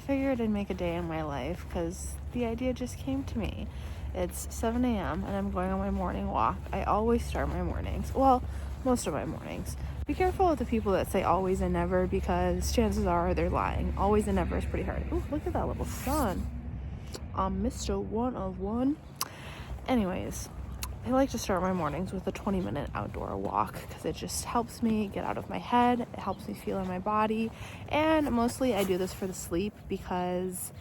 figured I'd make a day in my life because the idea just came to me. It's 7 a.m. and I'm going on my morning walk. I always start my mornings. Well, most of my mornings. Be careful with the people that say always and never because chances are they're lying. Always and never is pretty hard. Ooh, look at that little sun. Mr. One of One. Anyways, I like to start my mornings with a 20-minute outdoor walk because it just helps me get out of my head. It helps me feel in my body. And mostly I do this for the sleep because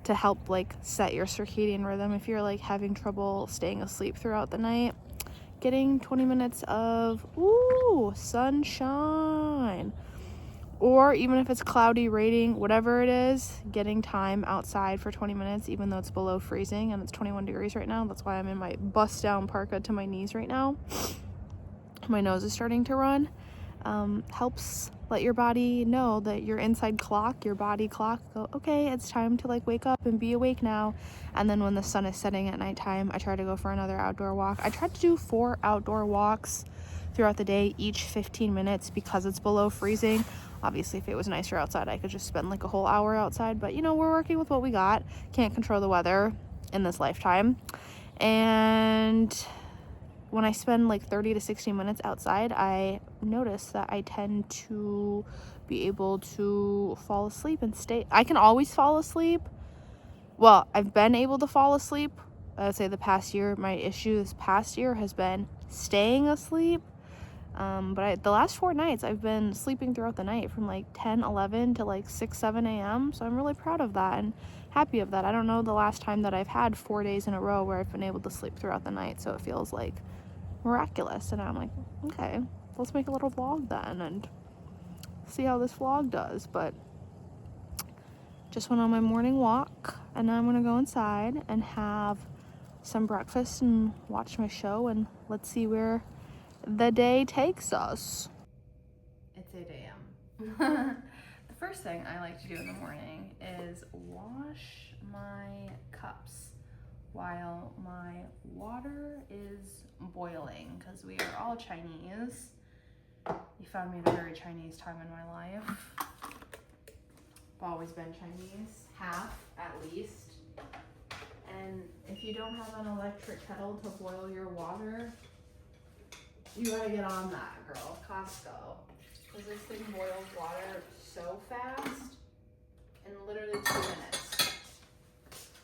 to help like set your circadian rhythm if you're like having trouble staying asleep throughout the night, getting 20 minutes of sunshine, or even if it's cloudy, raining, whatever it is, getting time outside for 20 minutes even though it's below freezing and it's 21 degrees right now. That's why I'm in my bust down parka to my knees right now. My nose is starting to run. Helps let your body know that your inside clock, your body clock, go, okay, it's time to like wake up and be awake now. And then when the sun is setting at nighttime, I try to go for another outdoor walk. I try to do 4 outdoor walks throughout the day, each 15 minutes because it's below freezing. Obviously, if it was nicer outside, I could just spend like a whole hour outside. But, we're working with what we got. Can't control the weather in this lifetime. And when I spend like 30 to 60 minutes outside, I notice that I tend to be able to fall asleep and stay. I can always fall asleep. Well, I've been able to fall asleep. I would say the past year, my issue this past year has been staying asleep. But the last 4 nights, I've been sleeping throughout the night from like 10, 11 to like 6, 7 a.m. So I'm really proud of that and happy of that. I don't know the last time that I've had 4 days in a row where I've been able to sleep throughout the night. So it feels like miraculous. And I'm like, okay, let's make a little vlog then and see how this vlog does. But just went on my morning walk and now I'm going to go inside and have some breakfast and watch my show and let's see where the day takes us. It's 8 a.m. The first thing I like to do in the morning is wash my cups while my water is boiling because we are all Chinese. You found me at a very Chinese time in my life. I've always been Chinese, half at least. And if you don't have an electric kettle to boil your water, you gotta get on that, girl. Costco. Because this thing boils water so fast in literally 2 minutes.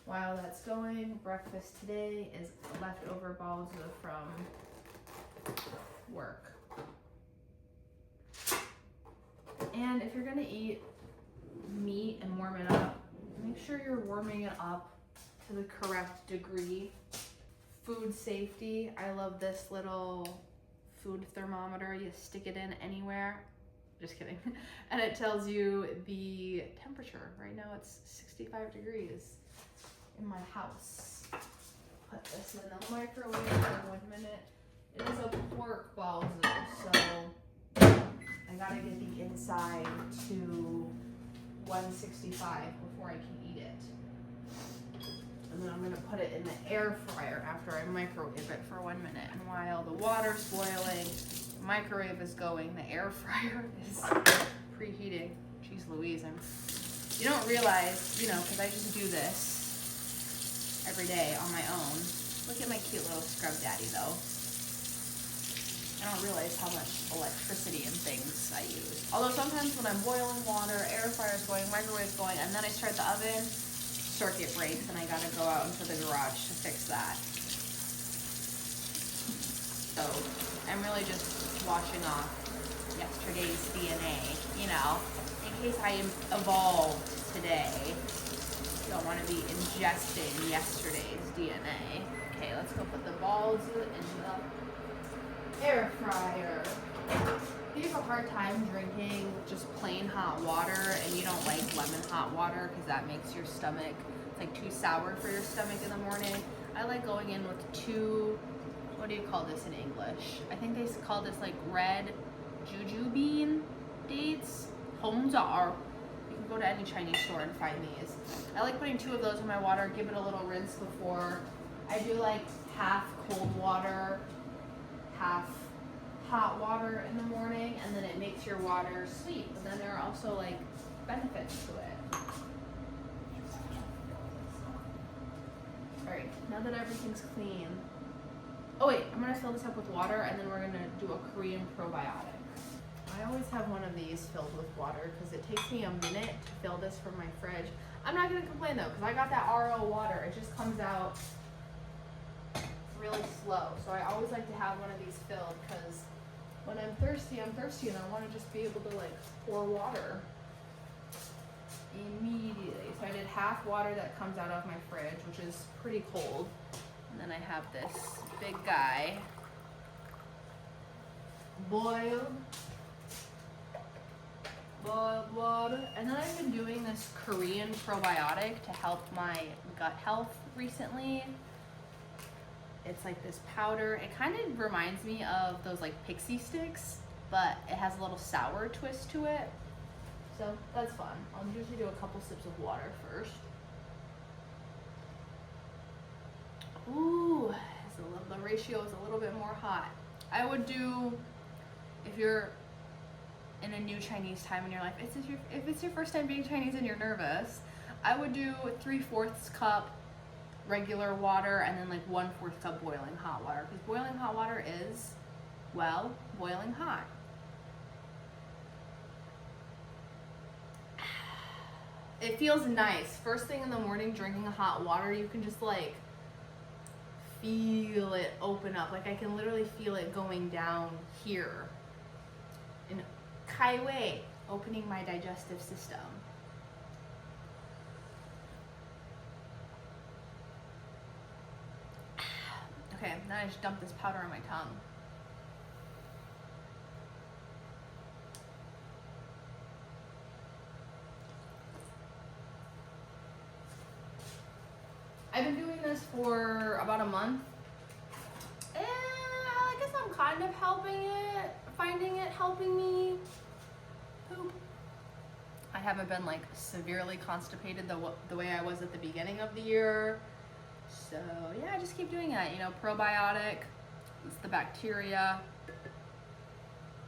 While that's going, breakfast today is leftover balls from work. And if you're gonna eat meat and warm it up, make sure you're warming it up to the correct degree. Food safety. I love this little food thermometer. You stick it in anywhere. Just kidding. And it tells you the temperature. Right now it's 65 degrees in my house. Put this in the microwave for 1 minute. It is a pork balls, so I gotta get the inside to 165 before I can eat it. And then I'm gonna put it in the air fryer after I microwave it for 1 minute. And while the water's boiling, the microwave is going, the air fryer is preheating. Jeez Louise, you don't realize, because I just do this every day on my own. Look at my cute little scrub daddy though. I don't realize how much electricity and things I use. Although sometimes when I'm boiling water, air fryer's going, microwave's going, and then I start the oven, circuit breaks, and I gotta go out into the garage to fix that. So I'm really just washing off yesterday's DNA, in case I evolved today. Don't want to be ingesting yesterday's DNA. Okay, let's go put the balls in the air fryer. If you have a hard time drinking just plain hot water and you don't like lemon hot water because that makes your stomach like too sour for your stomach in the morning, I like going in with 2, what do you call this in English? I think they call this like red juju bean dates. Homzar. You can go to any Chinese store and find these. I like putting 2 of those in my water, give it a little rinse before. I do like half cold water, half hot water in the morning, and then it makes your water sweet. But then there are also like benefits to it. now that everything's clean. Oh wait, I'm gonna fill this up with water and then we're gonna do a Korean probiotic. I always have one of these filled with water because it takes me a minute to fill this from my fridge. I'm not gonna complain though, because I got that RO water. It just comes out really slow. So I always like to have one of these filled because when I'm thirsty and I want to just be able to like pour water immediately. So I did half water that comes out of my fridge, which is pretty cold. And then I have this big guy, boiled water. And then I've been doing this Korean probiotic to help my gut health recently. It's like this powder. It kind of reminds me of those like pixie sticks, but it has a little sour twist to it. So that's fun. I'll usually do a couple sips of water first. Ooh, the ratio is a little bit more hot. I would do, if you're in a new Chinese time in your life, if it's your first time being Chinese and you're nervous, I would do 3/4 cup regular water and then like 1/4 cup boiling hot water, because boiling hot water is, well, boiling hot. It feels nice. First thing in the morning drinking hot water, you can just like feel it open up. Like I can literally feel it going down here in Kai Wei, opening my digestive system. Okay, now I just dump this powder on my tongue. I've been doing this for about a month, and I guess I'm kind of finding it helping me poop. I haven't been like severely constipated the way I was at the beginning of the year. So yeah, I just keep doing it. You know, probiotic, it's the bacteria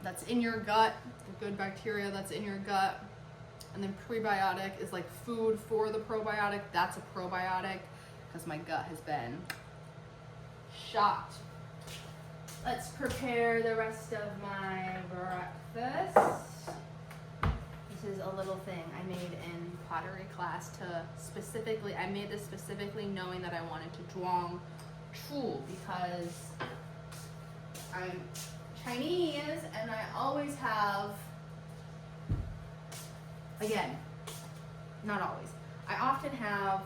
that's in your gut, the good bacteria that's in your gut. And then prebiotic is like food for the probiotic. That's a probiotic, because my gut has been shocked. Let's prepare the rest of my breakfast. This is a little thing I made in pottery class I made this specifically knowing that I wanted to zhuang chu, because I'm Chinese and I always have, again, not always, I often have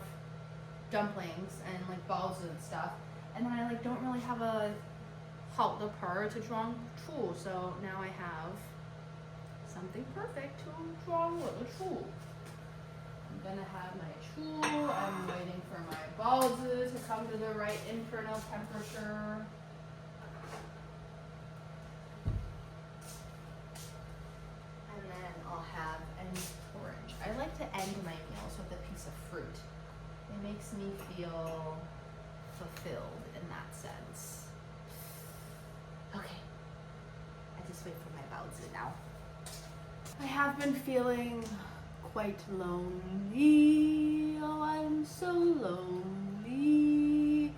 dumplings and like balls and stuff, and then I like don't really have a halt the par to zhuang chu, so now I have something perfect to zhuang the chu. I'm gonna have my chu. I'm waiting for my baozi to come to the right internal temperature. And then I'll have an orange. I like to end my meals with a piece of fruit. It makes me feel fulfilled in that sense. Okay, I just wait for my baozi now. I have been feeling quite lonely. Oh, I'm so lonely.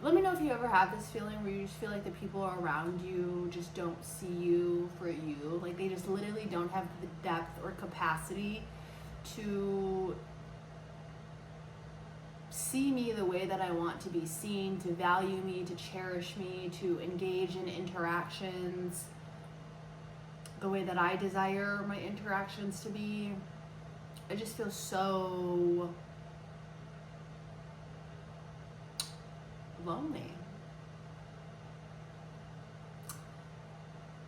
Let me know if you ever have this feeling where you just feel like the people around you just don't see you for you. Like they just literally don't have the depth or capacity to see me the way that I want to be seen, to value me, to cherish me, to engage in interactions the way that I desire my interactions to be. I just feel so lonely.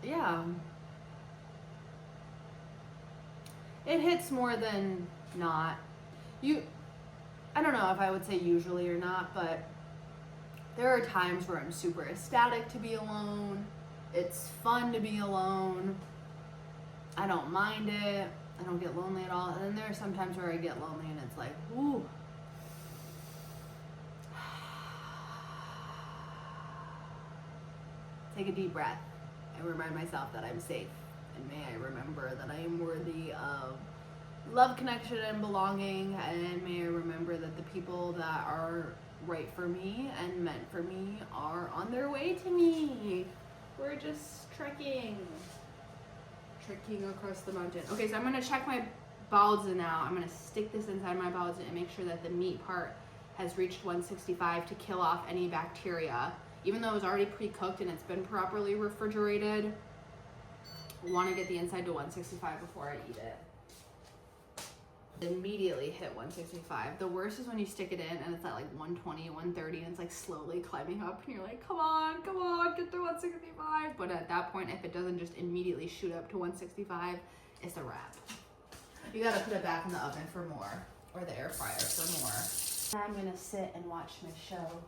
Yeah. It hits more than not. I don't know if I would say usually or not, but there are times where I'm super ecstatic to be alone. It's fun to be alone. I don't mind it. I don't get lonely at all. And then there are some times where I get lonely and it's like, ooh. Take a deep breath and remind myself that I'm safe. And may I remember that I am worthy of love, connection, and belonging. And may I remember that the people that are right for me and meant for me are on their way to me. We're just trekking across the mountain. Okay, so I'm gonna check my baozi now. I'm gonna stick this inside my baozi and make sure that the meat part has reached 165 to kill off any bacteria. Even though it was already pre-cooked and it's been properly refrigerated, I want to get the inside to 165 before I eat it. Immediately hit 165. The worst is when you stick it in and it's at like 120, 130 and it's like slowly climbing up and you're like, come on, get to 165. But at that point, if it doesn't just immediately shoot up to 165, it's a wrap. You gotta put it back in the oven for more, or the air fryer for more. I'm gonna sit and watch my show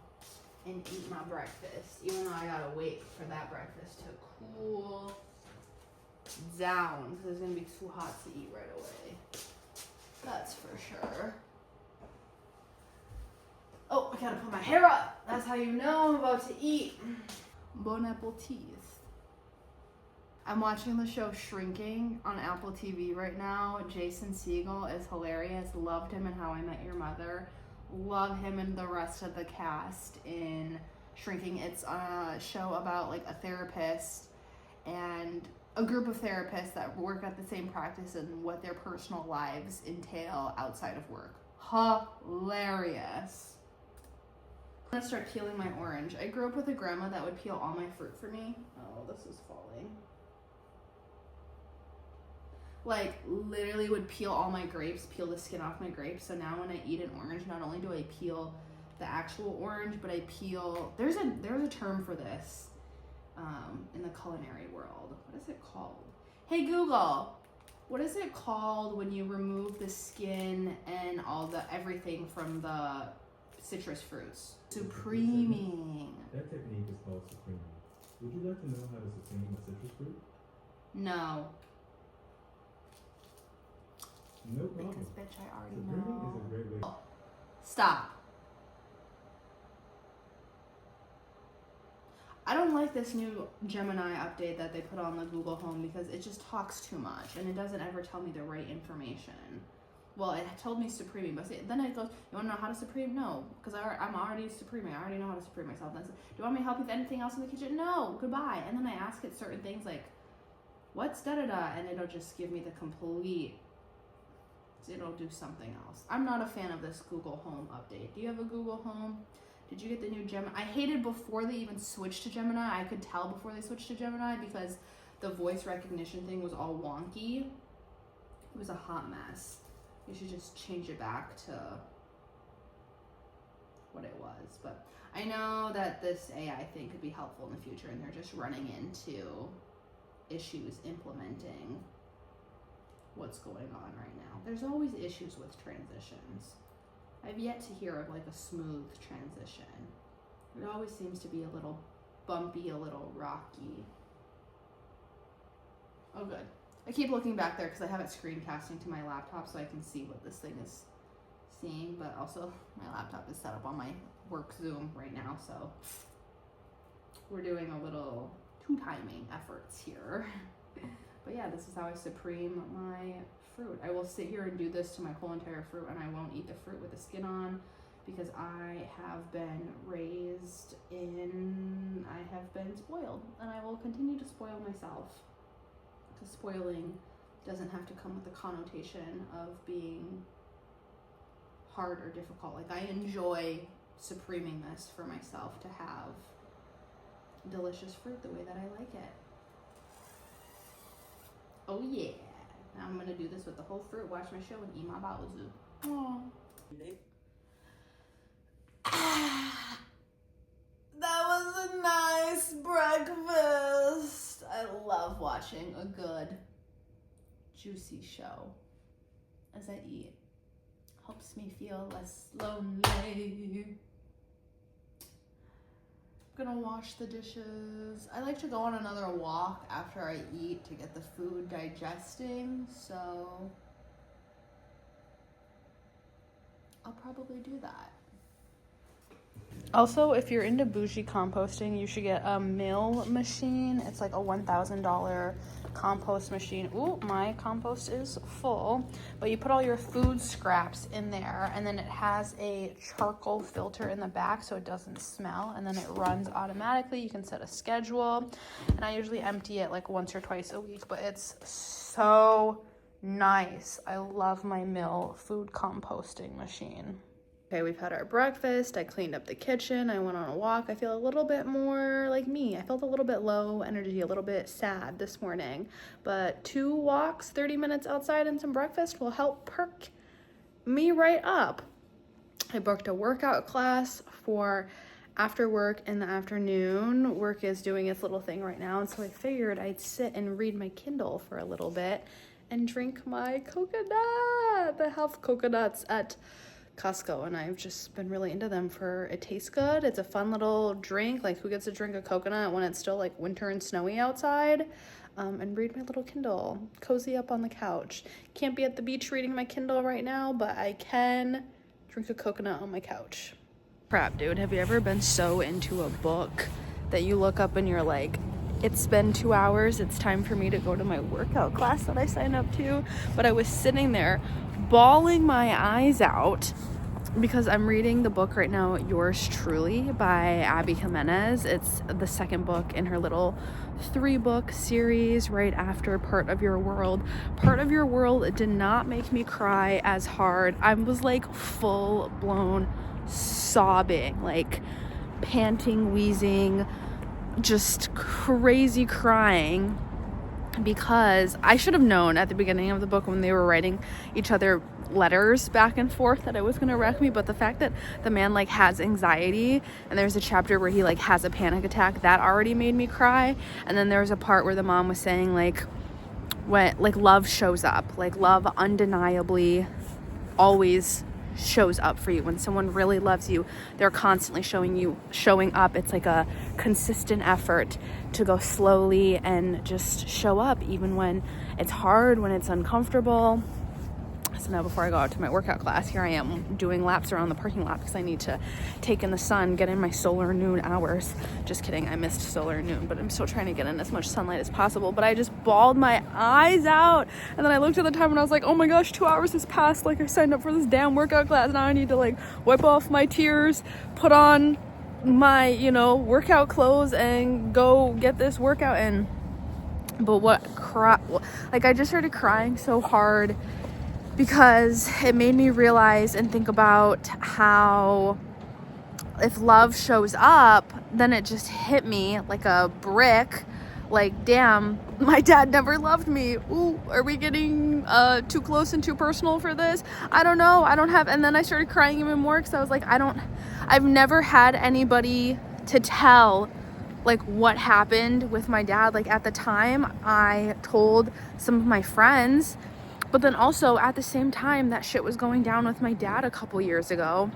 and eat my breakfast, even though I gotta wait for that breakfast to cool down because it's gonna be too hot to eat right away. That's for sure. Oh, I gotta put my hair up. That's how you know I'm about to eat. Bon appetit. I'm watching the show Shrinking on Apple TV right now. Jason Segel is hilarious. Loved him in How I Met Your Mother. Love him and the rest of the cast in Shrinking. It's a show about like a therapist and a group of therapists that work at the same practice and what their personal lives entail outside of work. Hilarious. I'm gonna start peeling my orange. I grew up with a grandma that would peel all my fruit for me. Oh, this is falling. Like literally would peel all my grapes, peel the skin off my grapes. So now when I eat an orange, not only do I peel the actual orange, but I peel, there's a term for this in the culinary world. What is it called? Hey Google, what is it called when you remove the skin and everything from the citrus fruits? Supreming. That technique is called supreming. Would you like to know how to supreme a citrus fruit? No. No problem. Because bitch, I already Supreming know. is a great way. Stop. I don't like this new Gemini update that they put on the Google Home because it just talks too much and it doesn't ever tell me the right information. Well, it told me supreming, but then it goes, you want to know how to supreme? No, because I'm already supreming. I already know how to supreme myself. Then do you want me to help you with anything else in the kitchen? No, goodbye. And then I ask it certain things like, what's da-da-da? And it'll just give me the complete, it'll do something else. I'm not a fan of this Google Home update. Do you have a Google Home? Did you get the new Gemini? I hated before they even switched to Gemini. I could tell before they switched to Gemini because the voice recognition thing was all wonky. It was a hot mess. You should just change it back to what it was. But I know that this AI thing could be helpful in the future and they're just running into issues implementing what's going on right now. There's always issues with transitions. I've yet to hear of like a smooth transition. It always seems to be a little bumpy, a little rocky. Oh good. I keep looking back there because I have it screencasting to my laptop so I can see what this thing is seeing, but also my laptop is set up on my work Zoom right now, so we're doing a little two timing efforts here. But yeah, this is how I supreme my fruit. I will sit here and do this to my whole entire fruit and I won't eat the fruit with the skin on because I have been raised in, I have been spoiled and I will continue to spoil myself because spoiling doesn't have to come with the connotation of being hard or difficult. Like I enjoy supreming this for myself to have delicious fruit the way that I like it. Oh yeah. Now I'm gonna do this with the whole fruit, watch my show, and eat my baozi. Oh. That was a nice breakfast. I love watching a good, juicy show as I eat. Helps me feel less lonely. Gonna wash the dishes. I like to go on another walk after I eat to get the food digesting, so I'll probably do that. Also, if you're into bougie composting, you should get a mill machine. It's like a $1,000 compost machine. Ooh, my compost is full. But you put all your food scraps in there, and then it has a charcoal filter in the back so it doesn't smell, and then it runs automatically. You can set a schedule, and I usually empty it like once or twice a week, but it's so nice. I love my mill food composting machine. Okay, we've had our breakfast. I cleaned up the kitchen. I went on a walk. I feel a little bit more like me. I felt a little bit low energy, a little bit sad this morning. But 2 walks, 30 minutes outside, and some breakfast will help perk me right up. I booked a workout class for after work in the afternoon. Work is doing its little thing right now, and so I figured I'd sit and read my Kindle for a little bit and drink my coconut, the health coconuts at Costco, and I've just been really into them for it tastes good. It's a fun little drink. Like, who gets to drink a coconut when it's still like winter and snowy outside? And read my little Kindle, cozy up on the couch. Can't be at the beach reading my Kindle right now, but I can drink a coconut on my couch. Crap, dude, have you ever been so into a book that you look up and you're like, it's been 2 hours, it's time for me to go to my workout class that I signed up to? But I was sitting there bawling my eyes out because I'm reading the book right now, Yours Truly by Abby Jimenez. It's the second book in her little 3-book series right after Part of Your World. Part of Your World did not make me cry as hard. I was like full blown sobbing, like panting, wheezing, just crazy crying, because I should have known at the beginning of the book when they were writing each other letters back and forth that it was gonna wreck me. But the fact that the man like has anxiety, and there's a chapter where he like has a panic attack, that already made me cry. And then there was a part where the mom was saying like, when like love shows up, like love undeniably always shows up for you. When someone really loves you, they're constantly showing up. It's like a consistent effort to go slowly and just show up, even when it's hard, when it's uncomfortable. So now before I go out to my workout class, here I am doing laps around the parking lot because I need to take in the sun, get in my solar noon hours. Just kidding, I missed solar noon, but I'm still trying to get in as much sunlight as possible. But I just bawled my eyes out, and then I looked at the time and I was like, oh my gosh, 2 hours has passed. Like, I signed up for this damn workout class. Now I need to like wipe off my tears, put on my, workout clothes, and go get this workout in. But I just started crying so hard because it made me realize and think about how if love shows up, then it just hit me like a brick. Like, damn, my dad never loved me. Ooh, are we getting too close and too personal for this? I don't know. And then I started crying even more because I was like, I've never had anybody to tell like what happened with my dad. Like, at the time I told some of my friends, but then also at the same time that shit was going down with my dad a couple years ago,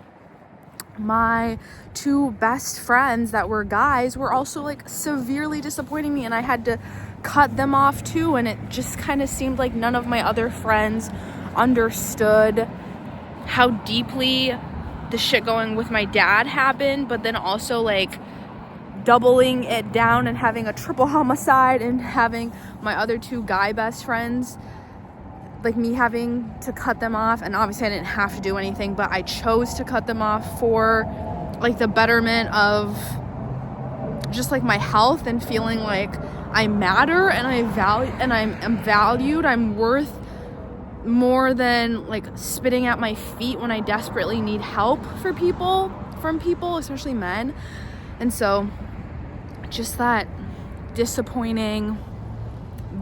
my 2 best friends that were guys were also like severely disappointing me, and I had to cut them off too. And it just kind of seemed like none of my other friends understood how deeply the shit going with my dad happened, but then also like doubling it down and having a triple homicide and having my other 2 guy best friends, like me having to cut them off. And obviously I didn't have to do anything, but I chose to cut them off for like the betterment of just like my health and feeling like I matter and I'm valued. I'm worth more than like spitting at my feet when I desperately need help from people, especially men. And so just that disappointing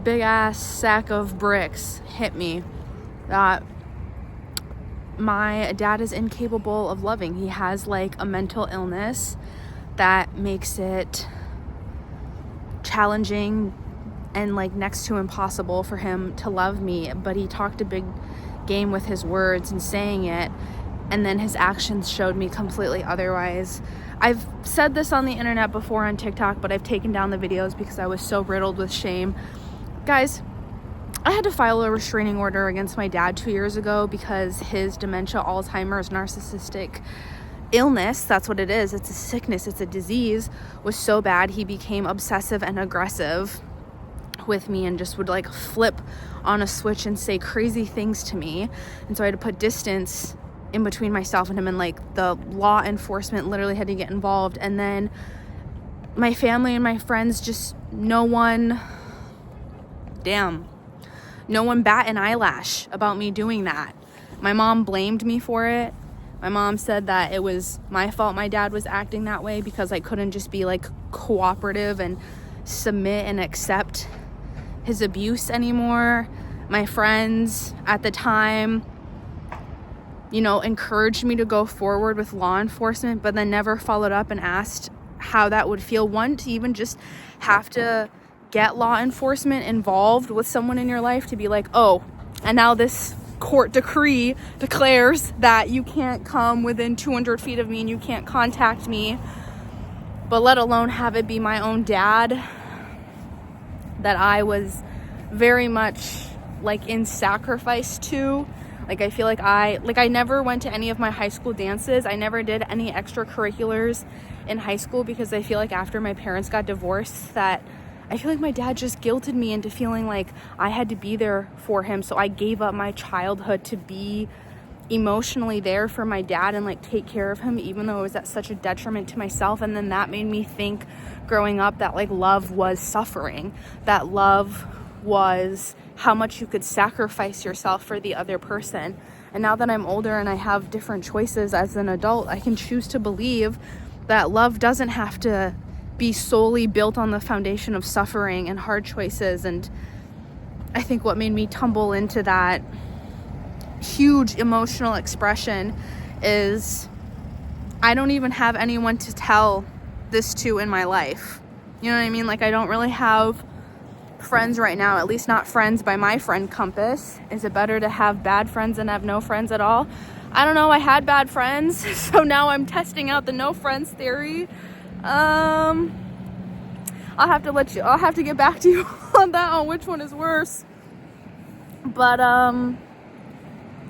big ass sack of bricks hit me, that my dad is incapable of loving. He has like a mental illness that makes it challenging and like next to impossible for him to love me. But he talked a big game with his words and saying it, and then his actions showed me completely otherwise. I've said this on the internet before on TikTok, but I've taken down the videos because I was so riddled with shame. Guys, I had to file a restraining order against my dad 2 years ago because his dementia, Alzheimer's, narcissistic illness, that's what it is, it's a sickness, it's a disease, was so bad he became obsessive and aggressive with me and just would like flip on a switch and say crazy things to me. And so I had to put distance in between myself and him, and like the law enforcement literally had to get involved. And then my family and my friends, just no one bat an eyelash about me doing that. My mom blamed me for it. My mom said that it was my fault my dad was acting that way because I couldn't just be like cooperative and submit and accept his abuse anymore. My friends at the time, you know, encouraged me to go forward with law enforcement, but then never followed up and asked how that would feel. One, to even just have to get law enforcement involved with someone in your life, to be like, oh, and now this court decree declares that you can't come within 200 feet of me and you can't contact me, but let alone have it be my own dad that I was very much like in sacrifice to. Like I feel like I never went to any of my high school dances. I never did any extracurriculars in high school because I feel like after my parents got divorced, that I feel like my dad just guilted me into feeling like I had to be there for him. So I gave up my childhood to be emotionally there for my dad and like take care of him, even though it was at such a detriment to myself. And then that made me think growing up that like love was suffering, that love was how much you could sacrifice yourself for the other person. And now that I'm older and I have different choices as an adult, I can choose to believe that love doesn't have to be solely built on the foundation of suffering and hard choices. And I think what made me tumble into that huge emotional expression is I don't even have anyone to tell this to in my life. You know what I mean? Like I don't really have friends right now, at least not friends by my friend compass. Is it better to have bad friends than have no friends at all? I don't know. I had bad friends, so now I'm testing out the no friends theory. I'll have to get back to you on that, on which one is worse. But I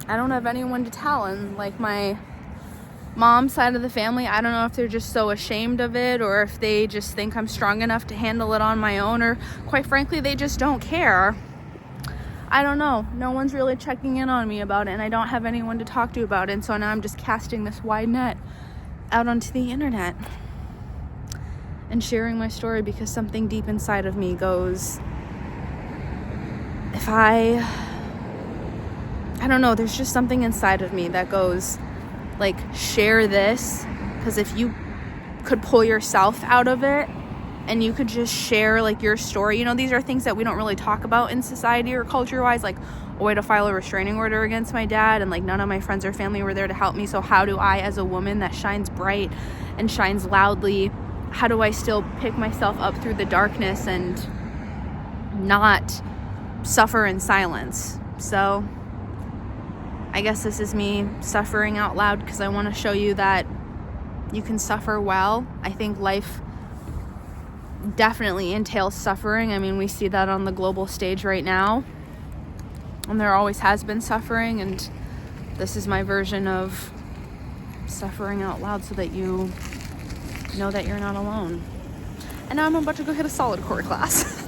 don't have anyone to tell. And like my mom's side of the family, I don't know if they're just so ashamed of it, or if they just think I'm strong enough to handle it on my own, or quite frankly they just don't care. I don't know. No one's really checking in on me about it, and I don't have anyone to talk to about it. And so now I'm just casting this wide net out onto the internet and sharing my story because something deep inside of me goes, if I don't know, there's just something inside of me that goes like, share this, because if you could pull yourself out of it and you could just share like your story, you know, these are things that we don't really talk about in society or culture wise, like a way to file a restraining order against my dad, and like none of my friends or family were there to help me. So how do I, as a woman that shines bright and shines loudly, how do I still pick myself up through the darkness and not suffer in silence? So I guess this is me suffering out loud because I want to show you that you can suffer well. I think life definitely entails suffering. I mean, we see that on the global stage right now, and there always has been suffering, and this is my version of suffering out loud so that you know that you're not alone. And now I'm about to go hit a solid core class.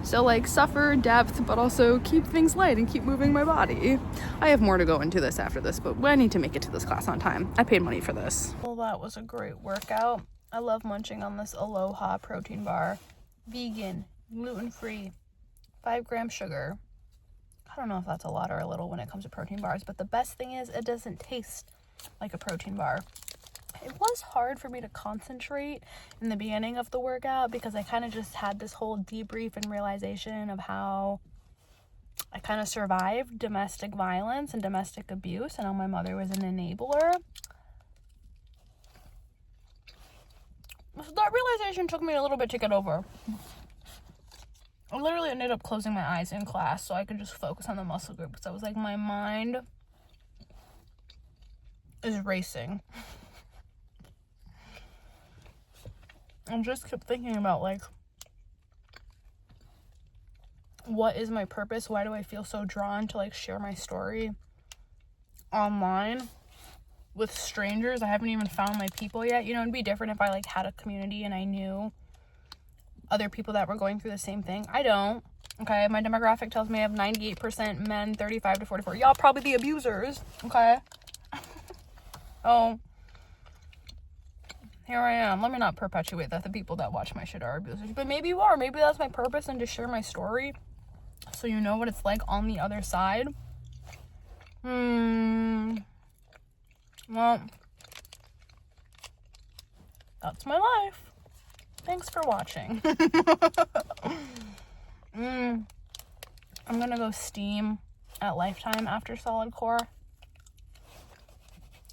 So like suffer, depth, but also keep things light and keep moving my body. I have more to go into this after this, but I need to make it to this class on time. I paid money for this. Well, that was a great workout. I love munching on this Aloha protein bar. Vegan, gluten-free, 5-gram sugar. I don't know if that's a lot or a little when it comes to protein bars, but the best thing is it doesn't taste like a protein bar. It was hard for me to concentrate in the beginning of the workout because I kind of just had this whole debrief and realization of how I kind of survived domestic violence and domestic abuse, and how my mother was an enabler. So that realization took me a little bit to get over. I literally ended up closing my eyes in class so I could just focus on the muscle group, because I was like, my mind is racing. I just kept thinking about, like, what is my purpose? Why do I feel so drawn to, like, share my story online? with strangers. I haven't even found my people yet. You know, it'd be different if I like had a community and I knew other people that were going through the same thing. I don't. Okay, my demographic tells me I have 98% men, 35 to 44. Y'all probably the abusers. Okay. Oh, here I am. Let me not perpetuate that the people that watch my shit are abusers. But maybe you are. Maybe that's my purpose, and to share my story so you know what it's like on the other side. Well, that's my life. Thanks for watching. I'm gonna go steam at Lifetime after Solid Core.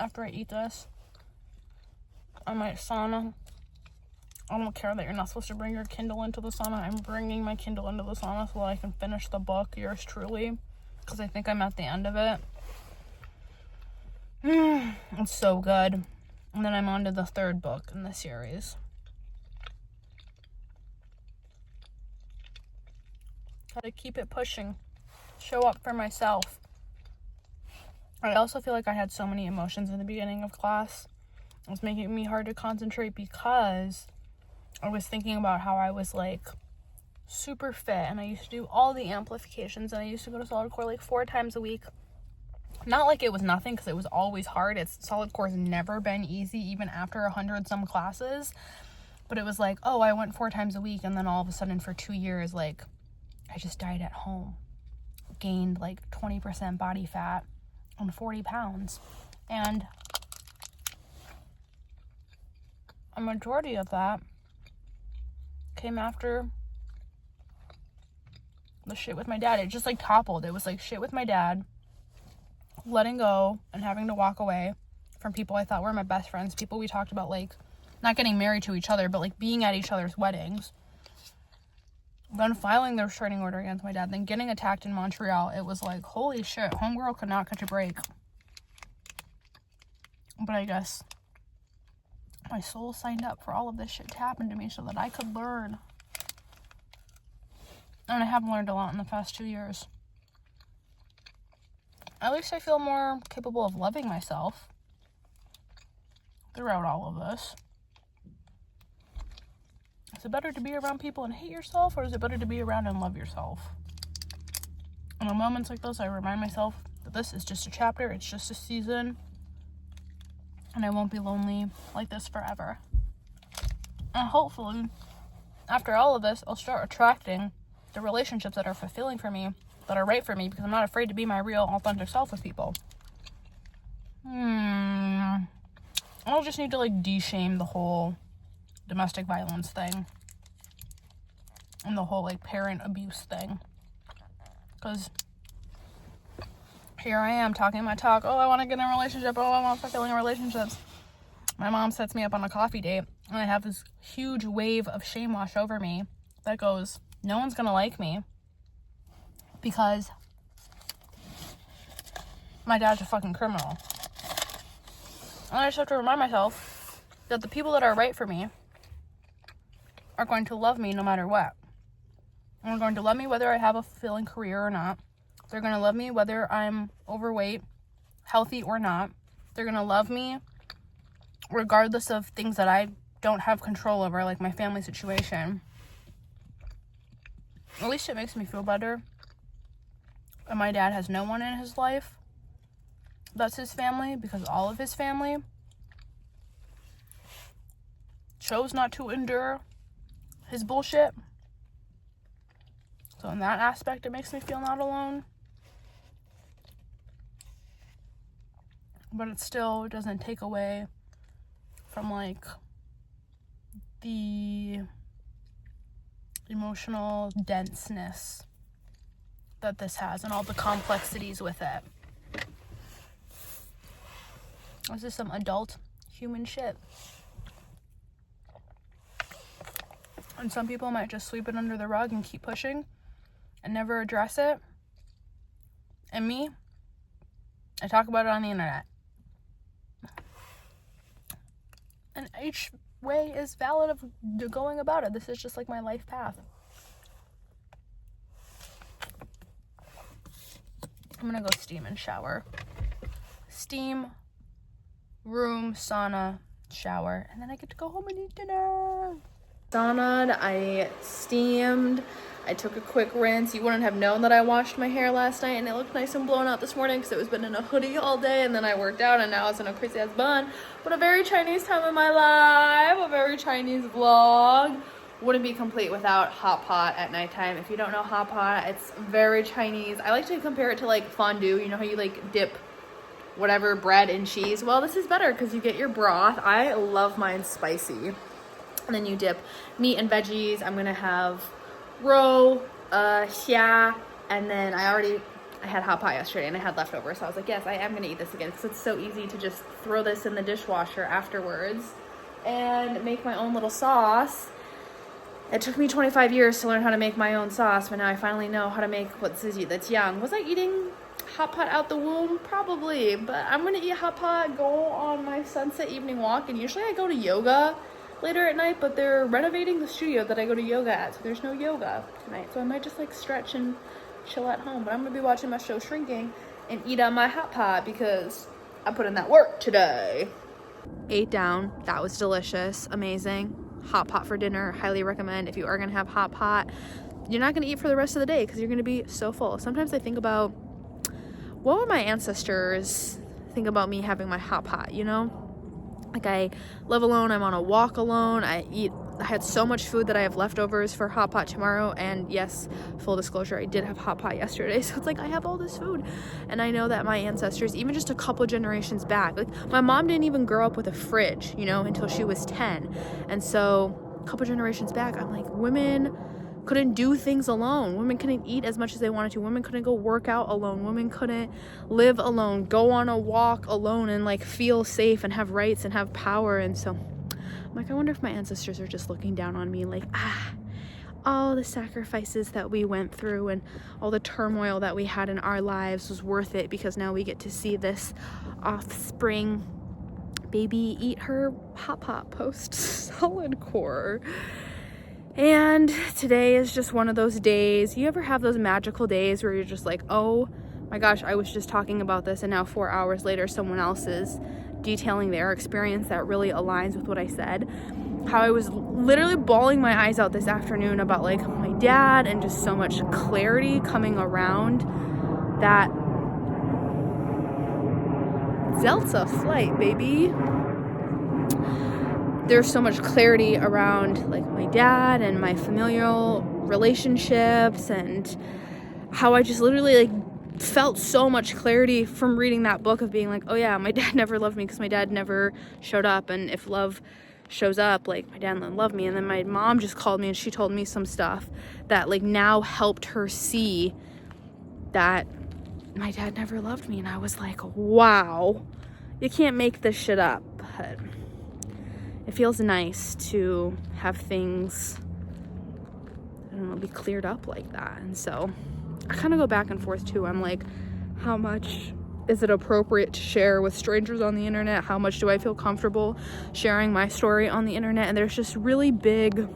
After I eat this. I might sauna. I don't care that you're not supposed to bring your Kindle into the sauna. I'm bringing my Kindle into the sauna so that I can finish the book, yours truly. Because I think I'm at the end of it. It's so good. And then I'm on to the third book in the series. Gotta keep it pushing. Show up for myself. I also feel like I had so many emotions in the beginning of class. It was making me hard to concentrate because I was thinking about how I was like super fit and I used to do all the amplifications and I used to go to Solid Core like 4 times a week. Not like it was nothing, because it was always hard. Solid Core's never been easy, even after 100 some classes. But it was like, oh, I went 4 times a week, and then all of a sudden for 2 years, like, I just died at home. Gained like 20% body fat and 40 pounds. And a majority of that came after the shit with my dad. It just like toppled. It was like shit with my dad, letting go and having to walk away from people I thought were my best friends, people we talked about like not getting married to each other, but like being at each other's weddings. Then filing the restraining order against my dad, then getting attacked in Montreal. It was like, holy shit, homegirl could not catch a break. But I guess my soul signed up for all of this shit to happen to me so that I could learn. And I have learned a lot in the past 2 years. At least I feel more capable of loving myself throughout all of this. Is it better to be around people and hate yourself, or is it better to be around and love yourself? And in moments like this, I remind myself that this is just a chapter, it's just a season, and I won't be lonely like this forever. And hopefully, after all of this, I'll start attracting the relationships that are fulfilling for me, that are right for me, because I'm not afraid to be my real, authentic self with people. I'll just need to, like, de-shame the whole domestic violence thing. And the whole, like, parent abuse thing. Because here I am talking my talk. Oh, I want to get in a relationship. Oh, I want fulfilling relationships. My mom sets me up on a coffee date, and I have this huge wave of shame wash over me that goes, no one's gonna like me because my dad's a fucking criminal. And I just have to remind myself that the people that are right for me are going to love me no matter what. And they're going to love me whether I have a fulfilling career or not. They're going to love me whether I'm overweight, healthy or not. They're going to love me regardless of things that I don't have control over, like my family situation. At least it makes me feel better. And my dad has no one in his life that's his family, because all of his family chose not to endure his bullshit. So in that aspect, it makes me feel not alone. But it still doesn't take away from, like, the emotional denseness that this has and all the complexities with it. This is some adult human shit. And some people might just sweep it under the rug and keep pushing and never address it. And me, I talk about it on the internet. And each way is valid of going about it. This is just like my life path. I'm gonna go steam and shower. Steam, room, sauna, shower, and then I get to go home and eat dinner. Saunaed, I steamed, I took a quick rinse. You wouldn't have known that I washed my hair last night and it looked nice and blown out this morning because it was been in a hoodie all day, and then I worked out and now it's in a crazy ass bun. But a very Chinese time in my life, a very Chinese vlog. Wouldn't be complete without hot pot at nighttime. If you don't know hot pot, it's very Chinese. I like to compare it to like fondue. You know how you like dip whatever bread in cheese? Well, this is better because you get your broth. I love mine spicy. And then you dip meat and veggies. I'm gonna have roe, xia, and then I had hot pot yesterday and I had leftovers, so I was like, yes, I am gonna eat this again because it's so easy to just throw this in the dishwasher afterwards and make my own little sauce. It took me 25 years to learn how to make my own sauce, but now I finally know how to make what's that's young. Was I eating hot pot out the womb? Probably, but I'm gonna eat hot pot, go on my sunset evening walk, and usually I go to yoga later at night, but they're renovating the studio that I go to yoga at, so there's no yoga tonight. So I might just like stretch and chill at home, but I'm gonna be watching my show Shrinking and eat on my hot pot because I put in that work today. Ate down. That was delicious. Amazing. Hot pot for dinner. Highly recommend. If you are gonna have hot pot, you're not gonna eat for the rest of the day because you're gonna be so full. Sometimes I think about what would my ancestors think about me having my hot pot, you know? Like, I live alone, I'm on a walk alone, I had so much food that I have leftovers for hot pot tomorrow, and yes, full disclosure, I did have hot pot yesterday, so it's like I have all this food. And I know that my ancestors, even just a couple generations back, like my mom didn't even grow up with a fridge, you know, until she was 10. And so a couple generations back, I'm like, women couldn't do things alone. Women couldn't eat as much as they wanted to. Women couldn't go work out alone. Women couldn't live alone, go on a walk alone and like feel safe and have rights and have power. And so I'm like, I wonder if my ancestors are just looking down on me like, all the sacrifices that we went through and all the turmoil that we had in our lives was worth it because now we get to see this offspring baby eat her hot pot post solid core. And today is just one of those days. You ever have those magical days where you're just like, oh my gosh, I was just talking about this and now 4 hours later someone else is detailing their experience that really aligns with what I said. How I was literally bawling my eyes out this afternoon about like my dad and just so much clarity coming around that Delta flight, baby. There's so much clarity around like my dad and my familial relationships and how I just literally like felt so much clarity from reading that book of being like, oh yeah, my dad never loved me because my dad never showed up, and if love shows up, like my dad didn't love me. And then my mom just called me and she told me some stuff that like now helped her see that my dad never loved me. And I was like, wow, you can't make this shit up. But it feels nice to have things, I don't know, be cleared up like that. And so I kind of go back and forth too. I'm like, how much is it appropriate to share with strangers on the internet? How much do I feel comfortable sharing my story on the internet? And there's just really big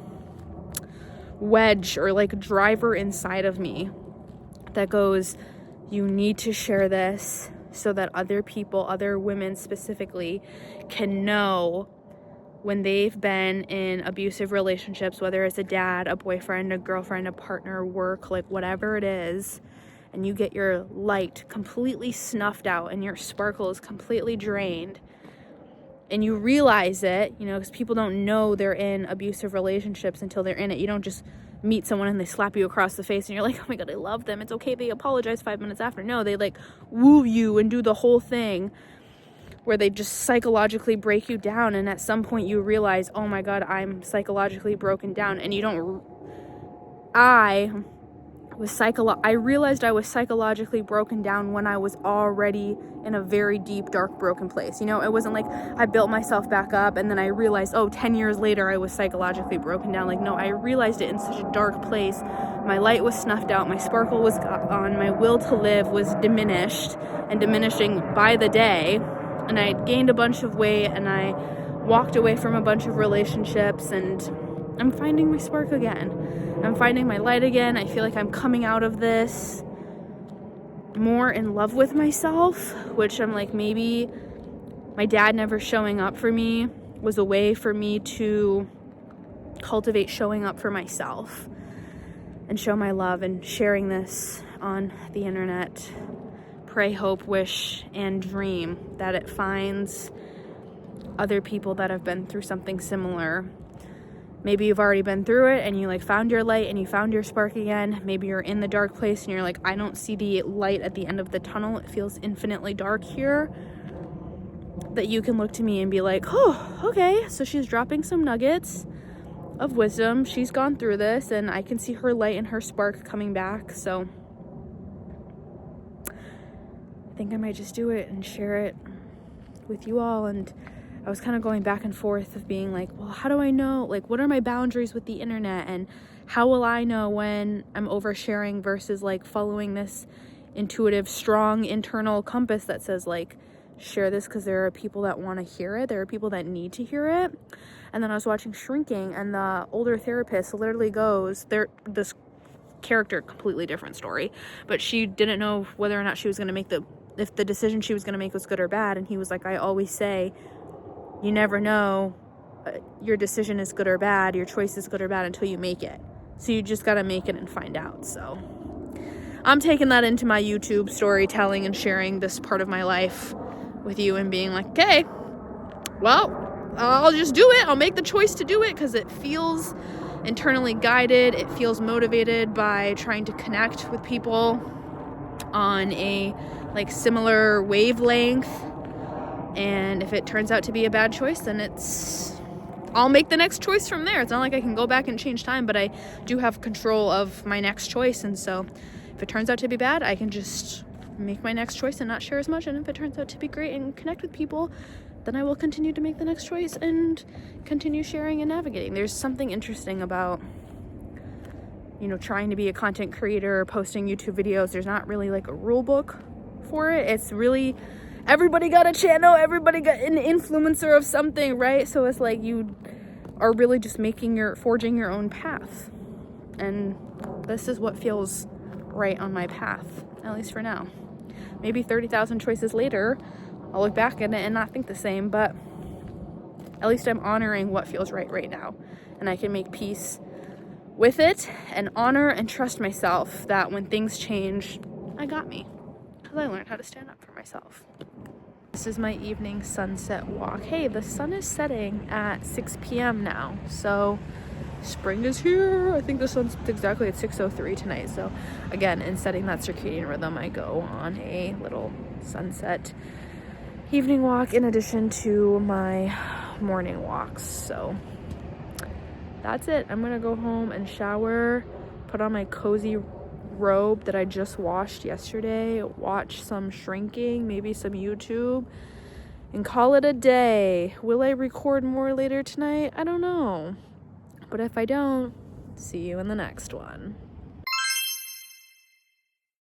wedge or like driver inside of me that goes, you need to share this so that other people, other women specifically, can know when they've been in abusive relationships, whether it's a dad, a boyfriend, a girlfriend, a partner, work, like whatever it is, and you get your light completely snuffed out and your sparkle is completely drained, and you realize it, you know, because people don't know they're in abusive relationships until they're in it. You don't just meet someone and they slap you across the face and you're like, oh my God, I love them. It's okay. They apologize 5 minutes after. No, they like woo you and do the whole thing where they just psychologically break you down. And at some point you realize, oh my God, I'm psychologically broken down. And you don't, I realized I was psychologically broken down when I was already in a very deep, dark, broken place. You know, it wasn't like I built myself back up and then I realized, 10 years later I was psychologically broken down. Like, no, I realized it in such a dark place. My light was snuffed out, my sparkle was gone, my will to live was diminished and diminishing by the day. And I gained a bunch of weight and I walked away from a bunch of relationships, and I'm finding my spark again. I'm finding my light again. I feel like I'm coming out of this more in love with myself, which I'm like, maybe my dad never showing up for me was a way for me to cultivate showing up for myself and show my love, and sharing this on the internet. Pray, hope, wish, and dream that it finds other people that have been through something similar. Maybe you've already been through it and you like found your light and you found your spark again. Maybe you're in the dark place and you're like, I don't see the light at the end of the tunnel. It feels infinitely dark here. That you can look to me and be like, oh, okay, so she's dropping some nuggets of wisdom. She's gone through this and I can see her light and her spark coming back. So I think I might just do it and share it with you all. And I was kind of going back and forth of being like, well, how do I know? Like, what are my boundaries with the internet? And how will I know when I'm oversharing versus like following this intuitive, strong internal compass that says like, share this because there are people that want to hear it. There are people that need to hear it. And then I was watching Shrinking, and the older therapist literally goes, this character, completely different story, but she didn't know whether or not she was going to make if the decision she was going to make was good or bad. And he was like, I always say, you never know your decision is good or bad, your choice is good or bad until you make it. So you just got to make it and find out. So I'm taking that into my YouTube storytelling and sharing this part of my life with you and being like, okay, well, I'll just do it. I'll make the choice to do it because it feels internally guided. It feels motivated by trying to connect with people on a like similar wavelength. And if it turns out to be a bad choice, then I'll make the next choice from there. It's not like I can go back and change time, but I do have control of my next choice. And so if it turns out to be bad, I can just make my next choice and not share as much. And if it turns out to be great and connect with people, then I will continue to make the next choice and continue sharing and navigating. There's something interesting about, trying to be a content creator, posting YouTube videos. There's not really like a rule book for it. It's really, everybody got a channel, everybody got an influencer of something, right? So it's like you are really just forging your own path. And this is what feels right on my path, at least for now. Maybe 30,000 choices later, I'll look back at it and not think the same, but at least I'm honoring what feels right now. And I can make peace with it and honor and trust myself that when things change, I got me. Because I learned how to stand up for myself. This is my evening sunset walk. Hey, the sun is setting at 6 p.m. now, so spring is here. I think the sun's exactly at 6:03 tonight. So again, in setting that circadian rhythm, I go on a little sunset evening walk in addition to my morning walks. So that's it. I'm gonna go home and shower, put on my cozy robe that I just washed yesterday, watch some Shrinking, maybe some YouTube, and call it a day. Will I record more later tonight? I don't know. But if I don't, see you in the next one.